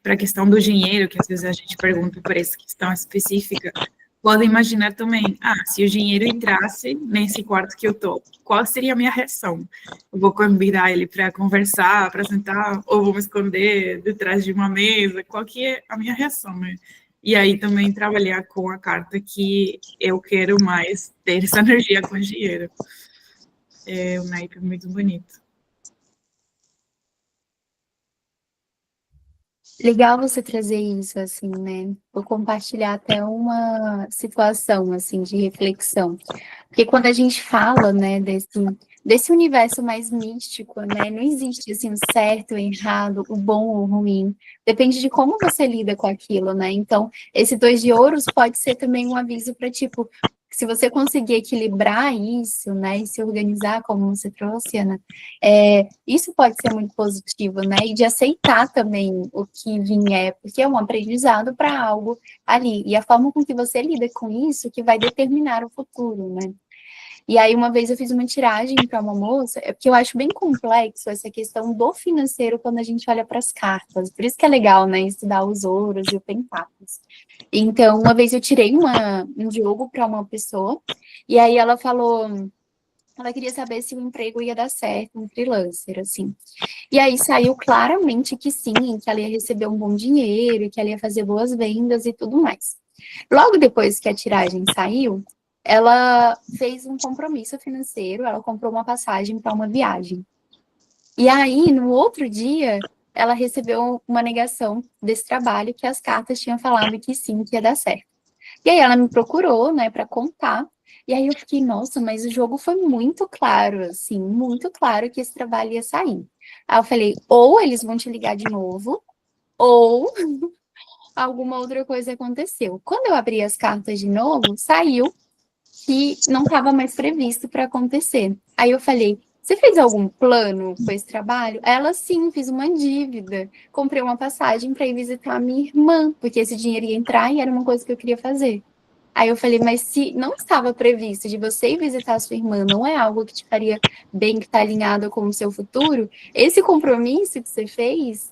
para a questão do dinheiro, que às vezes a gente pergunta por essa questão específica, pode imaginar também, se o dinheiro entrasse nesse quarto que eu estou, qual seria a minha reação? Eu vou convidar ele para conversar, para sentar, ou vou me esconder detrás de uma mesa? Qual que é a minha reação, né? E aí também trabalhar com a carta que eu quero mais ter essa energia com o dinheiro. É um naipe muito bonito. Legal você trazer isso, assim, né? Vou compartilhar até uma situação, assim, de reflexão. Porque quando a gente fala, né, desse universo mais místico, né, não existe, assim, o certo, o errado, o bom ou o ruim. Depende de como você lida com aquilo, né? Então, esse 2 de ouros pode ser também um aviso para, tipo, se você conseguir equilibrar isso, né, e se organizar, como você trouxe, Ana, isso pode ser muito positivo, né? E de aceitar também o que vier, porque é um aprendizado para algo ali. E a forma com que você lida com isso que vai determinar o futuro, né? E aí, uma vez eu fiz uma tiragem para uma moça, porque eu acho bem complexo essa questão do financeiro quando a gente olha para as cartas. Por isso que é legal, né? Estudar os ouros e o pentáculos. Então, uma vez eu tirei um jogo para uma pessoa, e aí ela falou. Ela queria saber se o emprego ia dar certo, um freelancer, assim. E aí saiu claramente que sim, que ela ia receber um bom dinheiro, que ela ia fazer boas vendas e tudo mais. Logo depois que a tiragem saiu, ela fez um compromisso financeiro, ela comprou uma passagem para uma viagem. E aí, no outro dia, ela recebeu uma negação desse trabalho, que as cartas tinham falado que sim, que ia dar certo. E aí ela me procurou, né, para contar. E aí eu fiquei, nossa, mas o jogo foi muito claro, assim, muito claro que esse trabalho ia sair. Aí eu falei, ou eles vão te ligar de novo, ou alguma outra coisa aconteceu. Quando eu abri as cartas de novo, saiu que não estava mais previsto para acontecer. Aí eu falei, você fez algum plano com esse trabalho? Ela, sim, fiz uma dívida. Comprei uma passagem para ir visitar a minha irmã, porque esse dinheiro ia entrar e era uma coisa que eu queria fazer. Aí eu falei, mas se não estava previsto de você ir visitar a sua irmã, não é algo que te faria bem, que está alinhado com o seu futuro, esse compromisso que você fez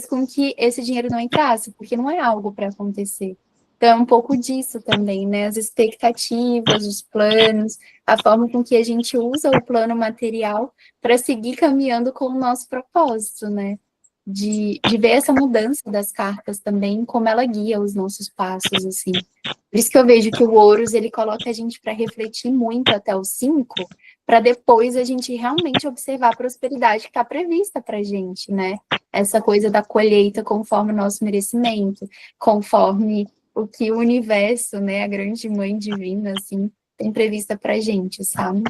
com que esse dinheiro não entrasse, porque não é algo para acontecer. Então, é um pouco disso também, né? As expectativas, os planos, a forma com que a gente usa o plano material para seguir caminhando com o nosso propósito, né? De ver essa mudança das cartas também, como ela guia os nossos passos, assim. Por isso que eu vejo que o Ouros, ele coloca a gente para refletir muito até o 5, para depois a gente realmente observar a prosperidade que está prevista para a gente, né? Essa coisa da colheita conforme o nosso merecimento, conforme o que o universo, né, a grande mãe divina, assim, tem prevista para a gente, sabe?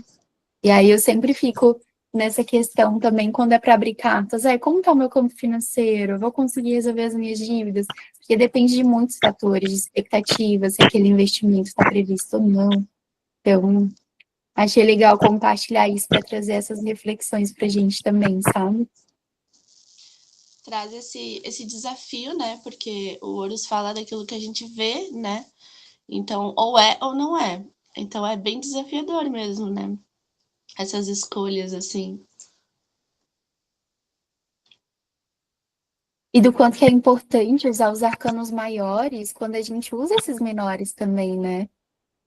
E aí eu sempre fico nessa questão também, quando é para abrir cartas, como está o meu campo financeiro? Eu vou conseguir resolver as minhas dívidas? Porque depende de muitos fatores, de expectativas, se aquele investimento está previsto ou não. Então, achei legal compartilhar isso para trazer essas reflexões para a gente também, sabe? Traz esse desafio, né? Porque o Horus fala daquilo que a gente vê, né? Então, ou é ou não é. Então, é bem desafiador mesmo, né? Essas escolhas, assim. E do quanto que é importante usar os arcanos maiores quando a gente usa esses menores também, né?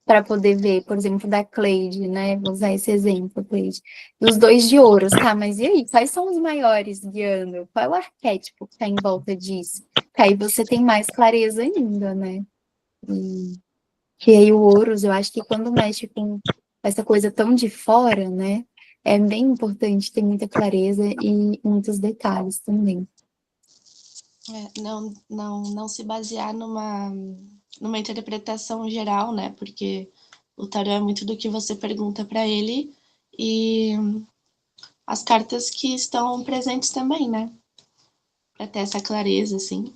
Para poder ver, por exemplo, da Cleide, né? Vou usar esse exemplo, Cleide. Dos 2 de ouros, tá? Mas e aí? Quais são os maiores guiando? Qual é o arquétipo que está em volta disso? Que aí você tem mais clareza ainda, né? E que aí o ouros, eu acho que quando mexe com essa coisa tão de fora, né? É bem importante ter muita clareza e muitos detalhes também. Não se basear numa interpretação geral, né? Porque o tarô é muito do que você pergunta para ele e as cartas que estão presentes também, né? Para ter essa clareza, assim.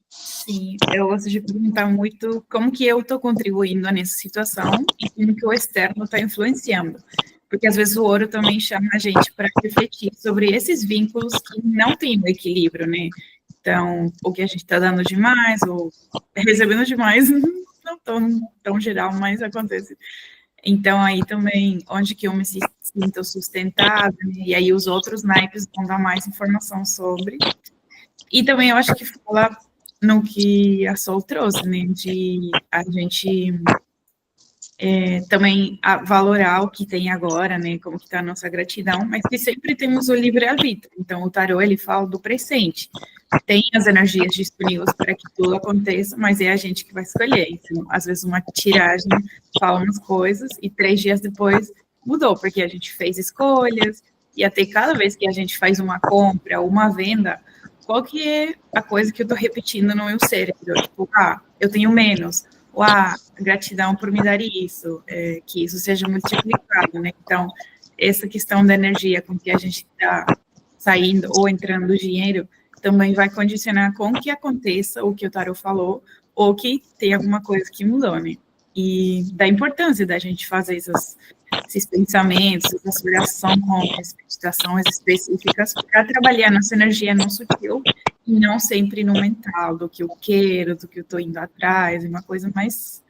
Sim, eu gosto de perguntar muito como que eu estou contribuindo nessa situação e como que o externo está influenciando. Porque às vezes o ouro também chama a gente para refletir sobre esses vínculos que não têm o equilíbrio, né? Então, o que a gente está dando demais, ou recebendo demais, não tão geral, mas acontece. Então, aí também, onde que eu me sinto sustentada, né? E aí os outros naipes vão dar mais informação sobre. E também eu acho que fala no que a Sol trouxe, né, de a gente também valorar o que tem agora, né, como que está a nossa gratidão, mas que sempre temos o livre-arbítrio. Então, o tarô, ele fala do presente. Tem as energias disponíveis para que tudo aconteça, mas é a gente que vai escolher. Então, às vezes, uma tiragem fala umas coisas e 3 dias depois mudou, porque a gente fez escolhas, e até cada vez que a gente faz uma compra ou uma venda, qual que é a coisa que eu estou repetindo no meu cérebro? Tipo, eu tenho menos. Ou, gratidão por me dar isso, que isso seja multiplicado, né? Então, essa questão da energia com que a gente está saindo ou entrando dinheiro também vai condicionar com que aconteça o que o Tarot falou, ou que tem alguma coisa que mudou, né? E da importância da gente fazer esses pensamentos, essas orações, meditações específicas para trabalhar nossa energia no sutil e não sempre no mental, do que eu quero, do que eu estou indo atrás, uma coisa mais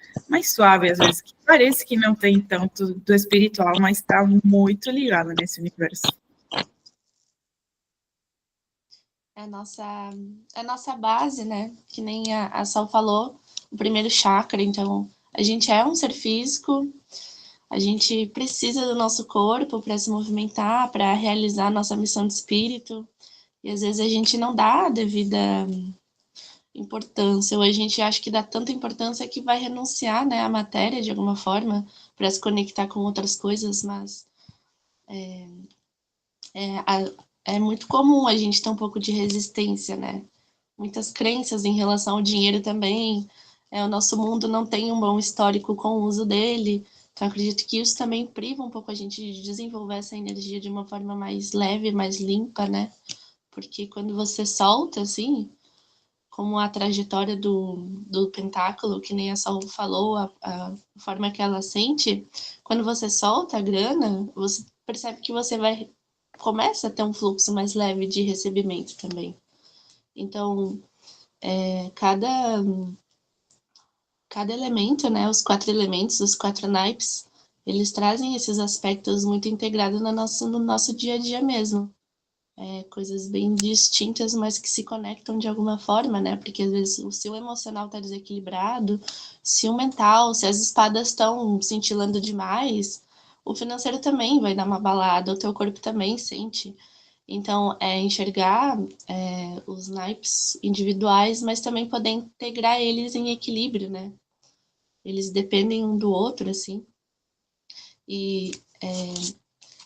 suave, às vezes, que parece que não tem tanto do espiritual, mas está muito ligado nesse universo. É a nossa base, né? Que nem a Sol falou, o primeiro chakra. Então, a gente é um ser físico, a gente precisa do nosso corpo para se movimentar, para realizar a nossa missão de espírito. E às vezes a gente não dá a devida importância, ou a gente acha que dá tanta importância que vai renunciar, né, à matéria de alguma forma para se conectar com outras coisas, mas é muito comum a gente ter um pouco de resistência, né? Muitas crenças em relação ao dinheiro também. O nosso mundo não tem um bom histórico com o uso dele. Então, acredito que isso também priva um pouco a gente de desenvolver essa energia de uma forma mais leve, mais limpa, né? Porque quando você solta, assim, como a trajetória do pentáculo, que nem a Sol falou, a forma que ela sente, quando você solta a grana, você percebe que você começa a ter um fluxo mais leve de recebimento também. Então, cada elemento, né, os 4 elementos, os 4 naipes, eles trazem esses aspectos muito integrados no nosso dia a dia mesmo. Coisas bem distintas, mas que se conectam de alguma forma, né? Porque às vezes se o emocional está desequilibrado, se o mental, se as espadas estão cintilando demais, o financeiro também vai dar uma balada, o teu corpo também sente. Então, enxergar os naipes individuais, mas também poder integrar eles em equilíbrio, né? Eles dependem um do outro, assim. E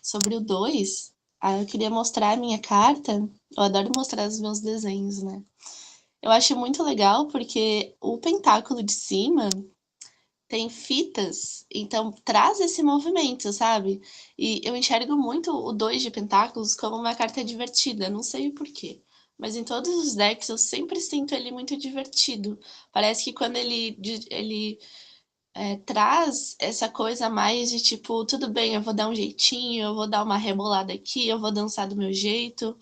sobre o 2, eu queria mostrar a minha carta. Eu adoro mostrar os meus desenhos, né? Eu acho muito legal porque o pentáculo de cima tem fitas, então traz esse movimento, sabe? E eu enxergo muito o 2 de pentáculos como uma carta divertida, não sei o porquê. Mas em todos os decks eu sempre sinto ele muito divertido. Parece que quando ele traz essa coisa mais de tipo, tudo bem, eu vou dar um jeitinho, eu vou dar uma rebolada aqui, eu vou dançar do meu jeito.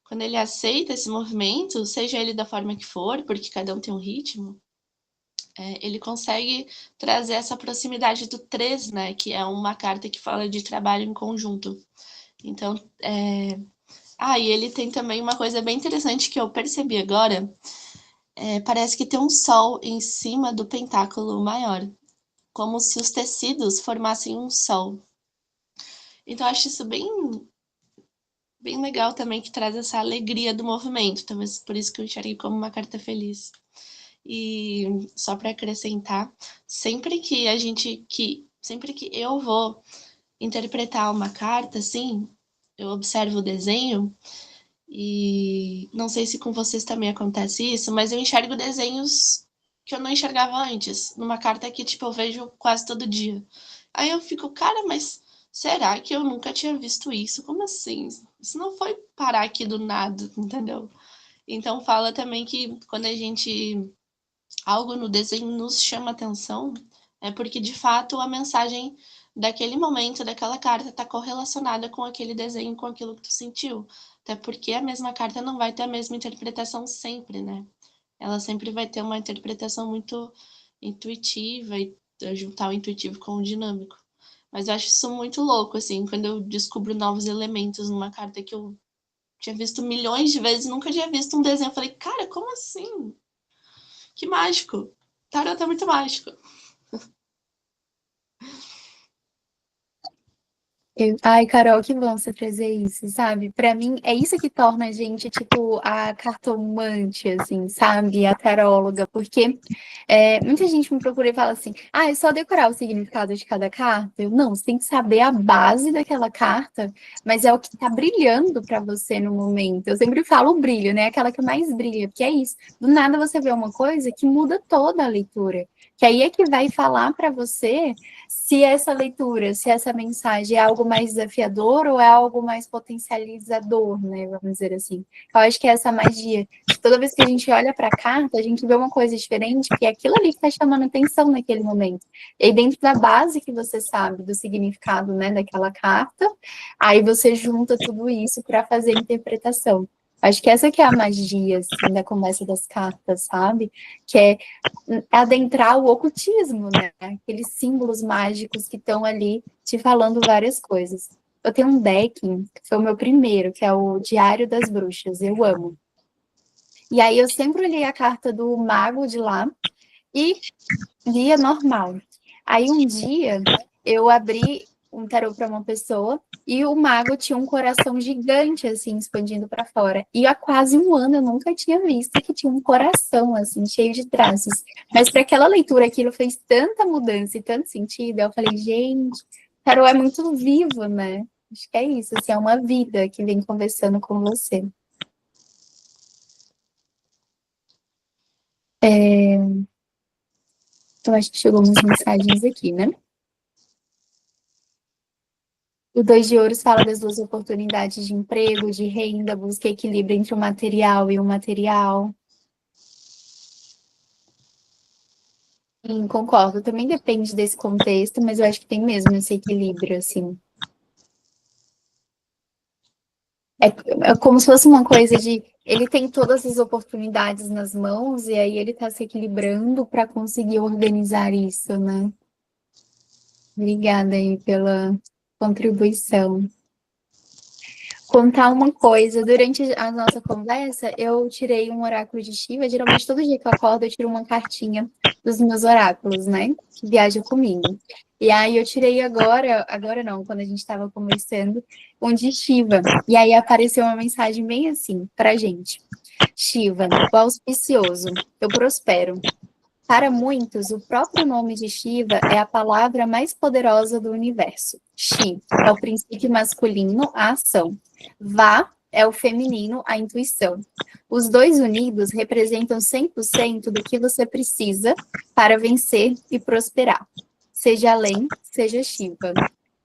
Quando ele aceita esse movimento, seja ele da forma que for, porque cada um tem um ritmo, ele consegue trazer essa proximidade do 3, né? Que é uma carta que fala de trabalho em conjunto. Então, e ele tem também uma coisa bem interessante que eu percebi agora. Parece que tem um sol em cima do pentáculo maior, como se os tecidos formassem um sol. Então, eu acho isso bem legal também, que traz essa alegria do movimento. Talvez por isso que eu enxerguei como uma carta feliz. E só para acrescentar, sempre que eu vou interpretar uma carta, assim, eu observo o desenho, e não sei se com vocês também acontece isso, mas eu enxergo desenhos que eu não enxergava antes, numa carta que, tipo, eu vejo quase todo dia. Aí eu fico, cara, mas será que eu nunca tinha visto isso? Como assim? Isso não foi parar aqui do nada, entendeu? Então fala também que quando algo no desenho nos chama atenção, é porque de fato a mensagem daquele momento, daquela carta, está correlacionada com aquele desenho, com aquilo que tu sentiu. Até porque a mesma carta não vai ter a mesma interpretação sempre, né? Ela sempre vai ter uma interpretação muito intuitiva e juntar o intuitivo com o dinâmico. Mas eu acho isso muito louco, assim, quando eu descubro novos elementos numa carta que eu tinha visto milhões de vezes, nunca tinha visto um desenho. Eu falei, cara, como assim? Que mágico! Tarot é muito mágico. Ai, Carol, que bom você trazer isso, sabe? Pra mim, é isso que torna a gente, tipo, a cartomante, assim, sabe? A taróloga, porque muita gente me procura e fala assim, é só decorar o significado de cada carta? Não, você tem que saber a base daquela carta, mas é o que tá brilhando pra você no momento. Eu sempre falo o brilho, né? Aquela que mais brilha, porque é isso. Do nada você vê uma coisa que muda toda a leitura. Que aí é que vai falar pra você se essa leitura, se essa mensagem é algo mais desafiador ou é algo mais potencializador, né? Vamos dizer assim. Eu acho que é essa magia. Toda vez que a gente olha para a carta, a gente vê uma coisa diferente, porque é aquilo ali que está chamando atenção naquele momento. E aí, dentro da base que você sabe do significado, né, daquela carta, aí você junta tudo isso para fazer a interpretação. Acho que essa que é a magia, assim, da conversa das cartas, sabe? Que é adentrar o ocultismo, né? Aqueles símbolos mágicos que estão ali te falando várias coisas. Eu tenho um deck, que foi o meu primeiro, que é o Diário das Bruxas, eu amo. E aí eu sempre olhei a carta do mago de lá e via normal. Aí um dia eu abri um tarô para uma pessoa e o mago tinha um coração gigante, assim, expandindo para fora. E há quase um ano eu nunca tinha visto que tinha um coração, assim, cheio de traços. Mas para aquela leitura, aquilo fez tanta mudança e tanto sentido. Eu falei, gente, tarô é muito vivo, né? Acho que é isso, assim, é uma vida que vem conversando com você. Eu acho que chegou umas mensagens aqui, né? O 2 de ouros fala das duas oportunidades de emprego, de renda, busca equilíbrio entre o material e o material. Concordo, também depende desse contexto, mas eu acho que tem mesmo esse equilíbrio, assim. É como se fosse uma coisa de ele tem todas as oportunidades nas mãos e aí ele está se equilibrando para conseguir organizar isso, né? Obrigada aí pela contribuição. Contar uma coisa, durante a nossa conversa, eu tirei um oráculo de Shiva. Geralmente, todo dia que eu acordo, eu tiro uma cartinha dos meus oráculos, né? Que viaja comigo. E aí, eu tirei agora não, quando a gente estava conversando, um de Shiva. E aí, apareceu uma mensagem bem assim, pra gente. Shiva, o auspicioso, eu prospero. Para muitos, o próprio nome de Shiva é a palavra mais poderosa do universo. Shi é o princípio masculino, a ação. Va é o feminino, a intuição. Os dois unidos representam 100% do que você precisa para vencer e prosperar. Seja além, seja Shiva.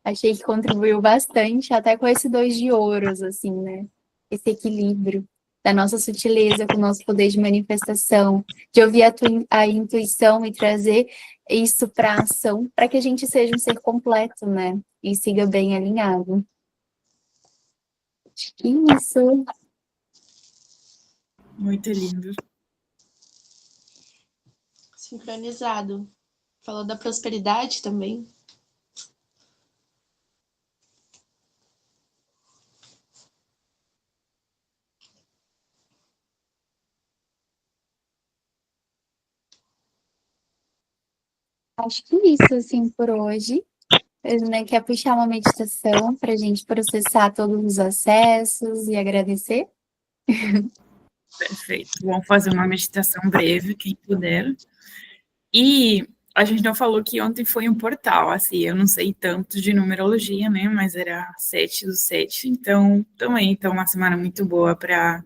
Achei que contribuiu bastante, até com esse 2 de ouros, assim, né? Esse equilíbrio da nossa sutileza com o nosso poder de manifestação, de ouvir a intuição e trazer isso para a ação, para que a gente seja um ser completo, né? E siga bem alinhado. Acho que isso. Muito lindo. Sincronizado. Falou da prosperidade também. Acho que isso, assim, por hoje. Né, quer puxar uma meditação para a gente processar todos os acessos e agradecer? Perfeito. Vamos fazer uma meditação breve, quem puder. E a gente não falou que ontem foi um portal, assim, eu não sei tanto de numerologia, né, mas era 7 do 7, então também então uma semana muito boa para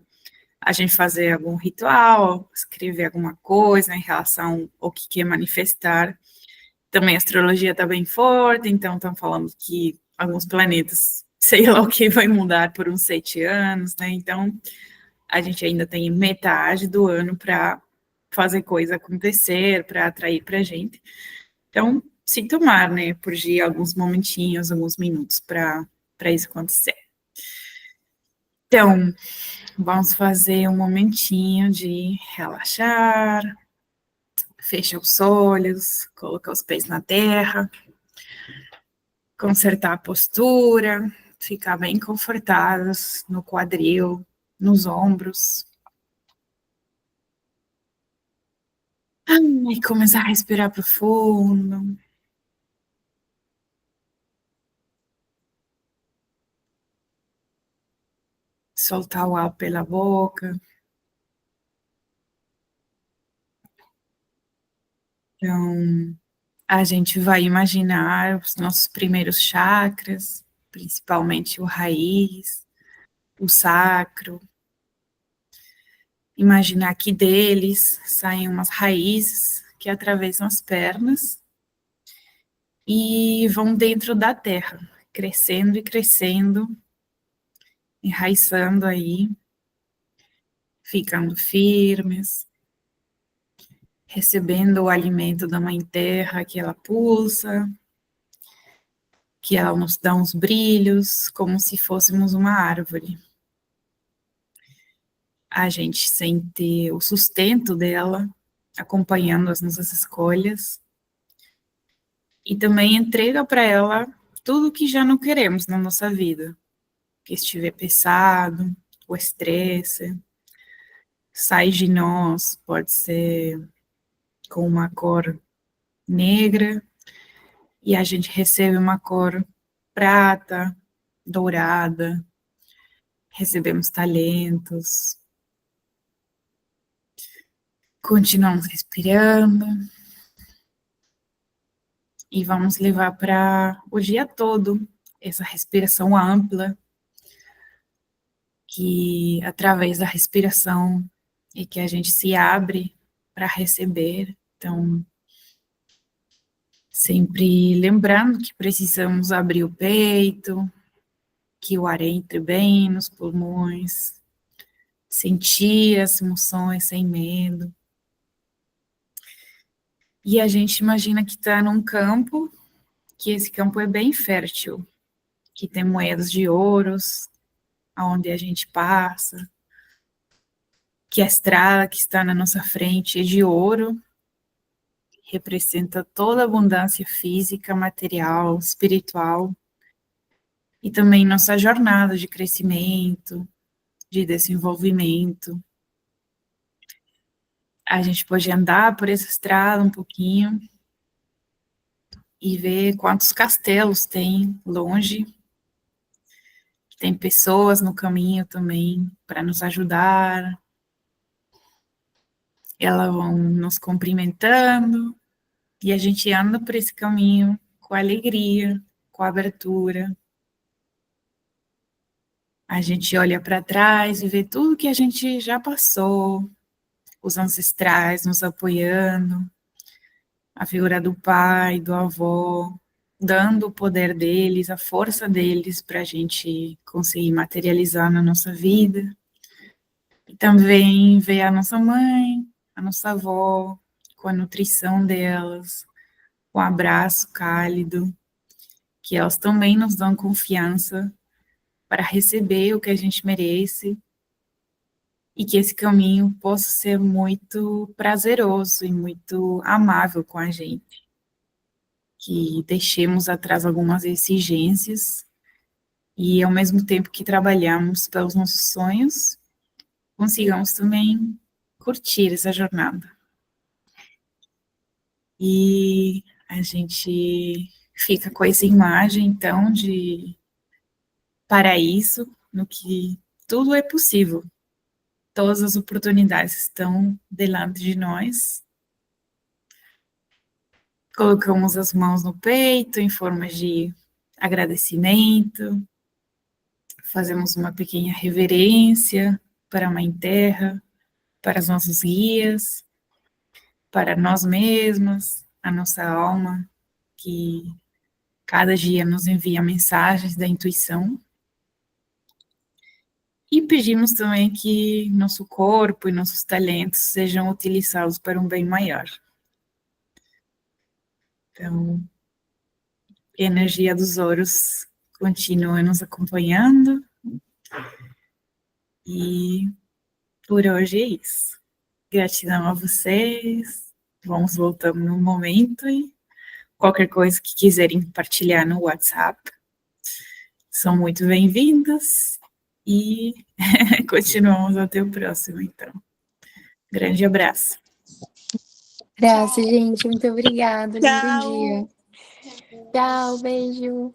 a gente fazer algum ritual, escrever alguma coisa em relação ao que quer manifestar. Também a astrologia está bem forte, então estão falando que alguns planetas, sei lá o que, vai mudar por uns 7 anos, né, então a gente ainda tem metade do ano para fazer coisa acontecer, para atrair para a gente. Então, se tomar, né, por dia, alguns momentinhos, alguns minutos para isso acontecer. Então, vamos fazer um momentinho de relaxar, fecha os olhos, colocar os pés na terra, consertar a postura, ficar bem confortados no quadril, nos ombros. E começar a respirar profundo. Soltar o ar pela boca. Então, a gente vai imaginar os nossos primeiros chakras, principalmente o raiz, o sacro. Imaginar que deles saem umas raízes que atravessam as pernas e vão dentro da terra, crescendo e crescendo, enraizando aí, ficando firmes, recebendo o alimento da Mãe Terra, que ela pulsa, que ela nos dá uns brilhos, como se fôssemos uma árvore. A gente sente o sustento dela, acompanhando as nossas escolhas, e também entrega para ela tudo que já não queremos na nossa vida, que estiver pesado, o estresse, sai de nós, pode ser com uma cor negra, e a gente recebe uma cor prata, dourada, recebemos talentos, continuamos respirando e vamos levar para o dia todo essa respiração ampla, que através da respiração é que a gente se abre para receber. Então, sempre lembrando que precisamos abrir o peito, que o ar entre bem nos pulmões, sentir as emoções sem medo. E a gente imagina que está num campo, que esse campo é bem fértil, que tem moedas de ouros, aonde a gente passa, que a estrada que está na nossa frente é de ouro, representa toda a abundância física, material, espiritual, e também nossa jornada de crescimento, de desenvolvimento. A gente pode andar por essa estrada um pouquinho e ver quantos castelos tem longe. Tem pessoas no caminho também para nos ajudar. Elas vão nos cumprimentando e a gente anda por esse caminho com alegria, com abertura. A gente olha para trás e vê tudo que a gente já passou, os ancestrais nos apoiando, a figura do pai, do avô, dando o poder deles, a força deles para a gente conseguir materializar na nossa vida. E também ver a nossa mãe, a nossa avó, com a nutrição delas, com o abraço cálido, que elas também nos dão confiança para receber o que a gente merece e que esse caminho possa ser muito prazeroso e muito amável com a gente. Que deixemos atrás algumas exigências e, ao mesmo tempo que trabalhamos pelos nossos sonhos, consigamos também curtir essa jornada. E a gente fica com essa imagem, então, de paraíso, no que tudo é possível. Todas as oportunidades estão delante de nós. Colocamos as mãos no peito em forma de agradecimento. Fazemos uma pequena reverência para a Mãe Terra, para os nossos guias, para nós mesmas, a nossa alma, que cada dia nos envia mensagens da intuição. E pedimos também que nosso corpo e nossos talentos sejam utilizados para um bem maior. Então, a energia dos ouros continua nos acompanhando. E por hoje é isso. Gratidão a vocês. Vamos voltando no momento e qualquer coisa que quiserem partilhar no WhatsApp, são muito bem-vindas e continuamos até o próximo, então. Grande abraço. Abraço, gente. Muito obrigada. Lindo Tchau. dia. Tchau, beijo.